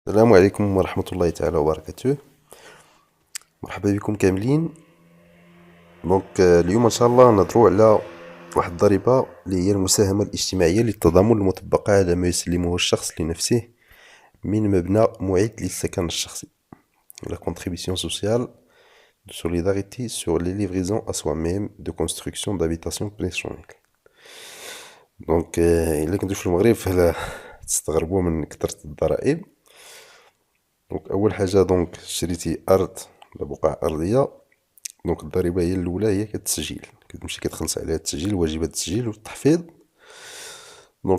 السلام عليكم ورحمة الله تعالى وبركاته. مرحبا بكم كاملين. اليوم ان شاء الله نهضروا على واحد الضريبة اللي هي المساهمة الاجتماعية للتضامن المطبقة على ما يسلمه الشخص لنفسه من مبنى معد للسكن الشخصي. La contribution sociale de solidarité sur les livraisons à soi-même de construction d'habitation personnelle. إلا كنتو في المغرب فلا تستغربوا من كثرة الضرائب. أول حاجة شريتي أرض ولا بقعة أرضية، الضريبة هي الأولى هي كتسجيل، كتمشي كتخلص عليها التسجيل، واجبات التسجيل والتحفيظ.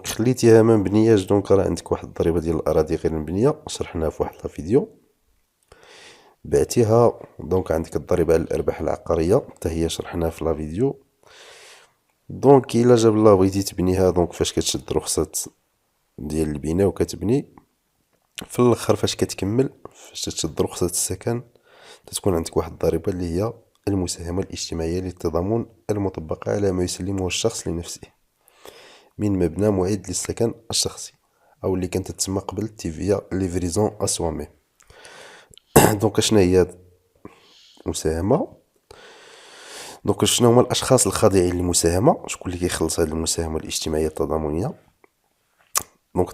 خليتيها ما مبنياش راه عندك واحد الضريبة ديال الأراضي غير مبنية، شرحناها في واحد الفيديو. بعتيها عندك الضريبة على الأرباح العقارية حتى هي شرحناها في لا فيديو. إلا جاب الله بغيتي تبنيها فاش كتشد رخصة ديال البناء وكتبني، في الاخر فاش كتكمل فاش تشد رخصة السكن تكون عندك واحد الضريبة اللي هي المساهمة الاجتماعية للتضامن المطبقة على ما يسلمه الشخص لنفسه من مبنى معد للسكن الشخصي، او اللي كانت تسمى قبل تيفيا ليفريزون اسوامي. شنو هي المساهمة؟ شنو هما الاشخاص الخاضعين للمساهمة؟ شكون اللي كيخلص هذه المساهمة الاجتماعية التضامنية؟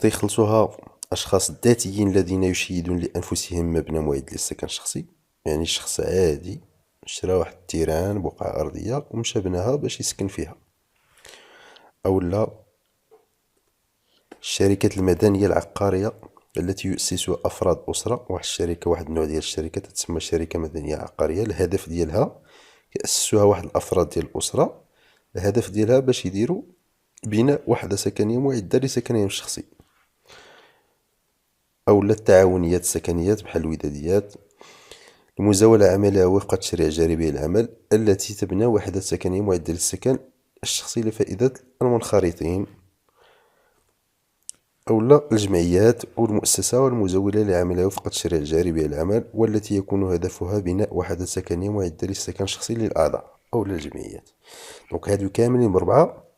تيخلصوها اشخاص ذاتيين الذين يشيدون لانفسهم مبنى معد للسكن الشخصي، يعني شخص عادي شرا واحد التيران بقعة ارضية ومشى بناها باش يسكن فيها، او لا الشركات المدنية العقارية التي يؤسسها أفراد أسرة. واحد الشركة، واحد النوع ديال الشركة تتسمى شركة مدنية عقارية، الهدف ديالها يأسسوها واحد الأفراد ديال الأسرة، الهدف ديالها باش يديروا بناء وحدة سكنية معدة لسكنهم الشخصي، أو لا التعاونيات السكنيات بحال الوداديات. المزاولة عملها وفق تشريع جانبي العمل التي تبنى وحدة سكنية معدة للسكن الشخصي لفائدة المنخرطين، أو لا الجمعيات أو المؤسسة والمزولة لعملها وفق التشريع الجاري بها العمل، والتي يكون هدفها بناء وحدة سكنية معدة للسكن الشخصي للأعضاء أو للجمعيات. هادو كاملين بربعة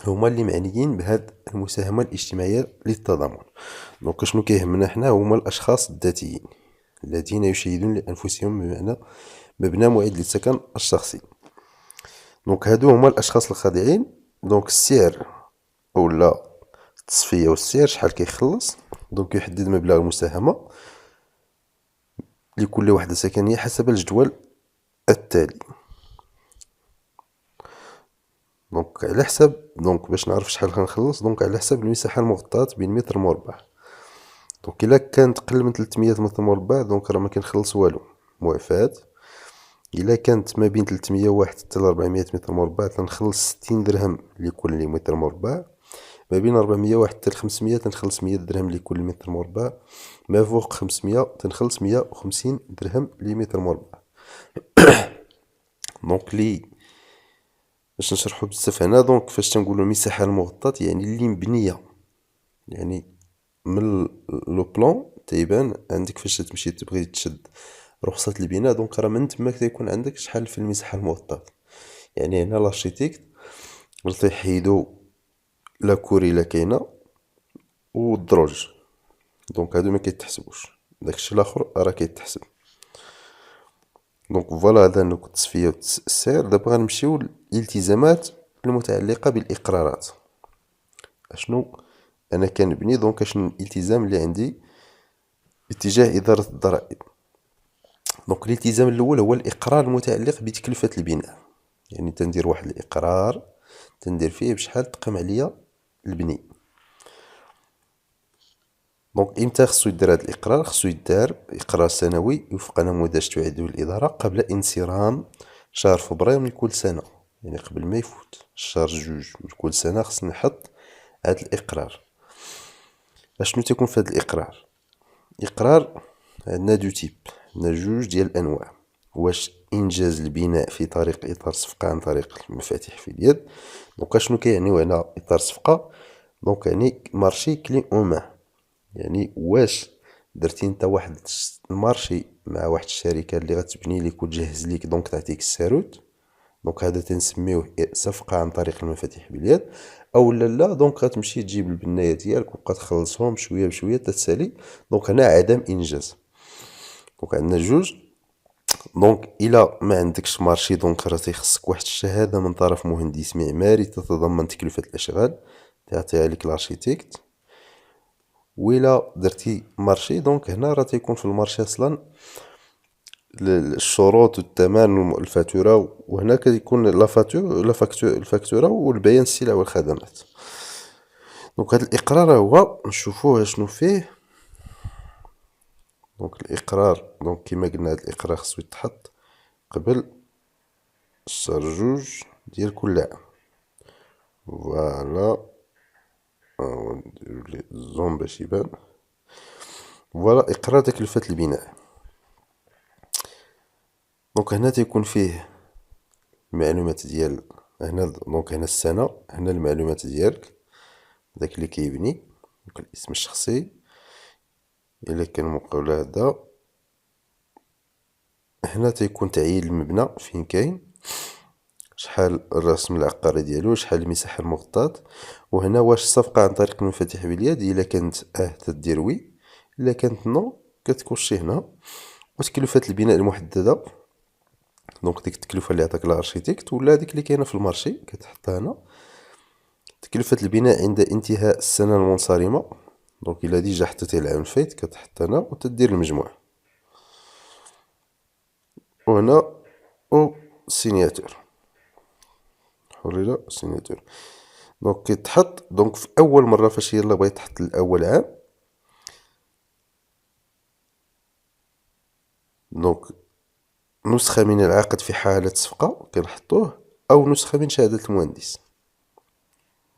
هما اللي معنيين بهاد المساهمة الاجتماعية للتضامن. شنو كيهمنا حنا هما الأشخاص الذاتيين الذين يشيدون لأنفسهم بمعنى مبنى معد للسكن الشخصي. هادو هما الأشخاص الخاضعين. السعر أو لا التصفية والسعر شحال كيخلص، يحدد مبلغ المساهمة لكل وحدة سكنية حسب الجدول التالي. على حسب باش نعرف شحال غنخلص، على حسب المساحة المغطاة بالمتر مربع. إلا كانت قل من 300 متر مربع راه ما كنخلص والو معفاة. إلا كانت ما بين 301 حتى ل 400 متر مربع تنخلص 60 درهم لكل متر مربع، ما بين 401 حتى ل 500 تنخلص 100 درهم لكل متر مربع، ما فوق 500 تنخلص 150 درهم لمتر مربع. لي باش نشرحو بزاف هنا، فاش تنقولو المساحة المغطاة يعني اللي مبنية، يعني من لو بلان تيبان عندك فاش تمشي تبغي تشد رخصة البناء، راه من تما تيكون عندك شحال في المساحة المغطاة. يعني هنا لارشيتيكت تيحيدو لا كوري لا كاينة والدروج، هادو ما كيتحسبوش، داكشي الاخر راه كيتحسب. فوالا هذا نوع التصفية والسعر. دابا غنمشيو للالتزامات المتعلقة بالإقرارات. اشنو انا كنبني، اشنو الالتزام اللي عندي اتجاه إدارة الضرائب. الالتزام الاول هو الاقرار المتعلق بتكلفة البناء، يعني تندير واحد الاقرار تندير فيه بشحال تقام عليا البني. امتى خصو يدير هذا الاقرار؟ خصو يدار اقرار سنوي وفق نموذج تعده الاداره قبل انصرام شهر فبراير من كل سنه، يعني قبل ما يفوت الشهر جوج من كل سنه خصني نحط هذا الاقرار. اشنو تيكون في هذا الاقرار؟ اقرار عندنا دو تيب، عندنا جوج ديال الانواع. واش انجاز البناء في طريق اطار صفقه عن طريق المفاتيح في اليد. شنو كيعنيو هنا اطار صفقه؟ يعني مارشي كلي اون مان، يعني واش درتي انت واحد المارشي مع واحد الشركه اللي غتبني لك وتجهز لك تعطيك الساروت، دونك هذا تنسميوه صفقة عن طريق المفاتيح باليد. او لا دونك غتمشي تجيب البناية ديالك وتبقى تخلصهم شوية بشوية تتسالي. دونك هنا عدم انجاز. دونك عندنا جوج. دونك الا ما عندكش مارشي دونك راه تيخصك واحد الشهادة من طرف مهندس معماري تتضمن تكلفة الاشغال تعطيها لك الارشيتكت. وإلا درتي مارشي دونك هنا راه تيكون في المارشي اصلا الشروط والثمن والفاتورة، وهنا كيكون الفاكتورة والبيان السلع والخدمات. دونك هاد الإقرار هو نشوفوه شنو فيه. دونك الإقرار دونك كيما قلنا هاد الإقرار خصو يتحط قبل شهر جوج ديال كل عام. فوالا نديرو ليه الزوم باش يبان. فوالا إقرار تكلفة البناء. دونك هنا تيكون فيه المعلومات ديال هنا دونك هنا السنة، هنا المعلومات ديالك داك اللي كيبني، دونك الاسم الشخصي إلا كان مقاول هذا. هنا تيكون تعيين المبنى فين كاين، شحال الرسم العقاري ديالو، شحال المساحة المغطاة. وهنا واش الصفقة عن طريق المفاتيح باليد، إلا كانت تدير وي، إلا كانت نو كتكوشي هنا. وتكلفة البناء المحددة دونك ديك التكلفة اللي عطاك الارشيتكت ولا ديك اللي كاينة في المارشي كتحطها هنا. تكلفة البناء عند انتهاء السنة المنصرمة، دونك إلا ديجا حطيتي العام الفايت كتحط هنا وتدير المجموع. وهنا او سينياتور حرية سينياتور. دونك كيتحط دونك في أول مرة فاش يلا بغا يتحط لأول عام. دونك نسخة من العقد في حالة صفقة كنحطوه، أو نسخة من شهادة المهندس.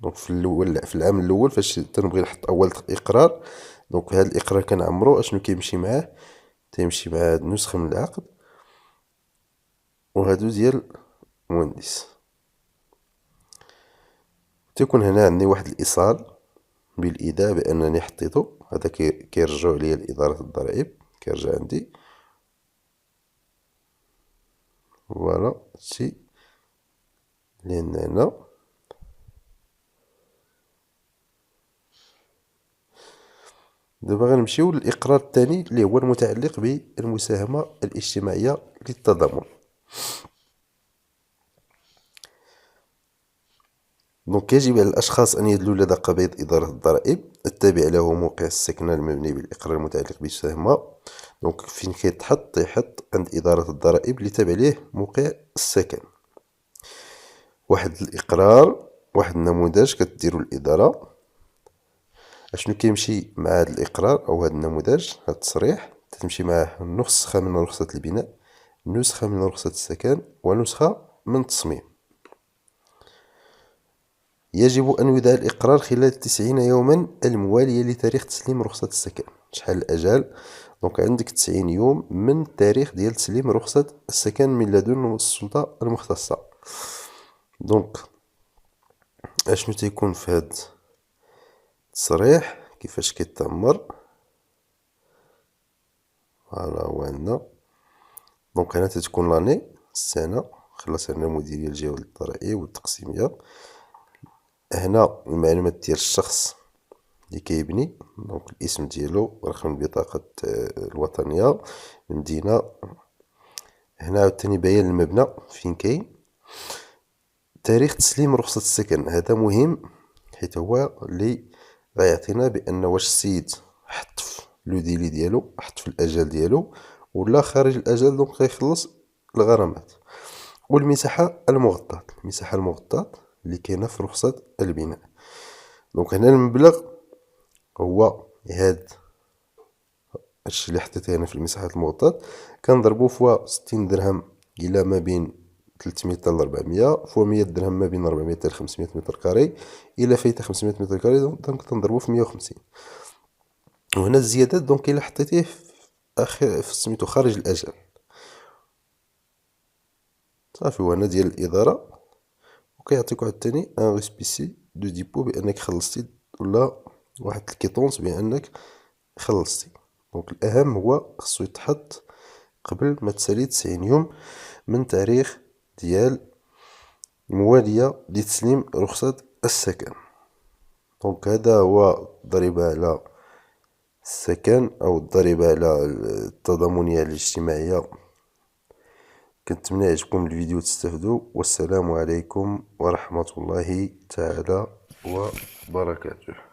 دونك في الأول في العام الأول فاش تنبغي نحط أول إقرار، دونك هاد الإقرار كنعمرو أشنو كيمشي معاه. تيمشي مع هاد النسخة من العقد وهادو ديال المهندس. تيكون هنا عندي واحد الإيصال بالإيداع بأنني حطيتو، هذا كيرجعو ليا لإدارة الضرائب كيرجع عندي. فوالا هادشي اللي عندنا هنا. دابا غنمشيو للإقرار الثاني اللي هو المتعلق بالمساهمة الاجتماعية للتضامن. دونك يجب على الأشخاص أن يدلوا لدى قبيض إدارة الضرائب التابع له موقع السكنة المبني بالإقرار المتعلق بالمساهمة. دونك فين كيتحط يحط عند إدارة الضرائب اللي تابع ليه موقع السكن. واحد الإقرار، واحد النموذج كتديرو الإدارة. اشنو كيمشي مع هاد الإقرار أو هاد النموذج هاد التصريح، تمشي معاه نسخة من رخصة البناء، نسخة من رخصة السكن، ونسخة من التصميم. يجب أن يودع الإقرار خلال 90 يوما الموالية لتاريخ تسليم رخصة السكن. شحال الأجل؟ دونك عندك 90 يوم من التاريخ ديال تسليم رخصة السكن من لدن السلطة المختصة. دونك اشنو تيكون في هاد التصريح كيفاش كيتعمر. فوالا هو عندنا. دونك هنا تتكون لاني السنة، خلاص عندنا مديرية الجهة للضرائب والتقسيمية. هنا المعلومات ديال الشخص اللي كيبني، دونك الاسم ديالو، رقم البطاقة الوطنية، المدينة. هنا عاوتاني بيان المبنى فين كاين، تاريخ تسليم رخصة السكن. هذا مهم حيت هو اللي غيعطينا بأن واش السيد حط في لو ديلي ديالو، حط في الأجل ديالو، ولا خارج الأجل دونك غيخلص الغرامات. والمساحة المغطاة، المساحة المغطاة اللي كاينة في رخصة البناء. دونك هنا المبلغ هو هادشي اللي حطيته هنا في المساحات المغطاة، كنضربو فوا 60 درهم إلى ما بين 300 حتى ل 400، فوا 100 درهم ما بين 400 حتى ل 500 متر كاري، إلا فايتة 500 متر كاري دونك تنضربو في 150. وهنا الزيادات دونك إلا حطيتيه في سميتو خارج الأجل صافي. وهنا ديال الإدارة، وكيعطيك عاوتاني ان ريسبيسي دو ديبو بأنك خلصتي، ولا واحد الكيطونس بأنك خلصتي. دونك الأهم هو خصو يتحط قبل ما تسالي 90 يوم من تاريخ ديال موالية لتسليم رخصة السكن. دونك هذا هو الضريبة على السكن أو الضريبة على التضامنية الاجتماعية. كنتمنى يعجبكم الفيديو وتستفدوا، والسلام عليكم ورحمة الله تعالى وبركاته.